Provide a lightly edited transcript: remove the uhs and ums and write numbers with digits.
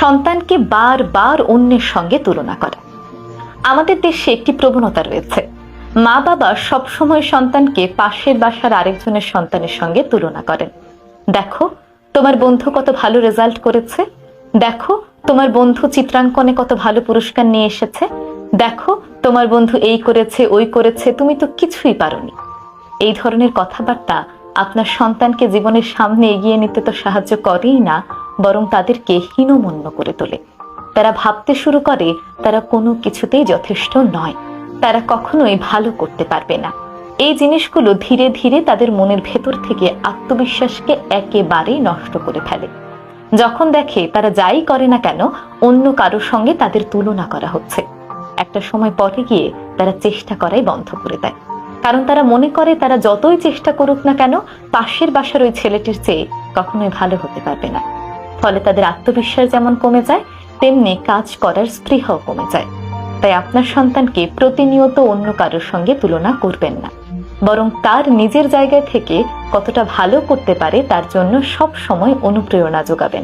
সন্তানকে বারবার অন্যের সঙ্গে তুলনা করা। আমাদের দেশে একটি প্রবণতা রয়েছে, মা বাবা সবসময় সন্তানকে পাশের বাসার আরেকজনের সন্তানের সঙ্গে তুলনা করেন। দেখো তোমার বন্ধু কত ভালো রেজাল্ট করেছে, দেখো তোমার বন্ধু চিত্রাঙ্কনে কত ভালো পুরস্কার নিয়ে এসেছে, দেখো তোমার বন্ধু এই করেছে ওই করেছে, তুমি তো কিছুই পারোনি। এই ধরনের কথাবার্তা আপনার সন্তানকে জীবনের সামনে এগিয়ে নিতে তো সাহায্য করেই না, বরং তাদেরকে হীনমন্য করে তোলে। তারা ভাবতে শুরু করে তারা কোনো কিছুতেই যথেষ্ট নয়, তারা কখনোই ভালো করতে পারবে না। এই জিনিসগুলো ধীরে ধীরে তাদের মনের ভেতর থেকে আত্মবিশ্বাসকে একেবারেই নষ্ট করে ফেলে। যখন দেখে তারা যাই করে না কেন অন্য কারোর সঙ্গে তাদের তুলনা করা হচ্ছে, একটা সময় পরে গিয়ে তারা চেষ্টা করাই বন্ধ করে দেয়। কারণ তারা মনে করে তারা যতই চেষ্টা করুক না কেন পাশের বাসার ওই ছেলেটির চেয়ে কখনোই ভালো হতে পারবে না। ফলে তাদের আত্মবিশ্বাস যেমন কমে যায়, তেমনি কাজ করার স্পৃহাও কমে যায়। তাই আপনার সন্তানকে প্রতিনিয়ত অন্য কারোর সঙ্গে তুলনা করবেন না, বরং তার নিজের জায়গা থেকে কতটা ভালো করতে পারে তার জন্য সব সময় অনুপ্রেরণা যোগাবেন।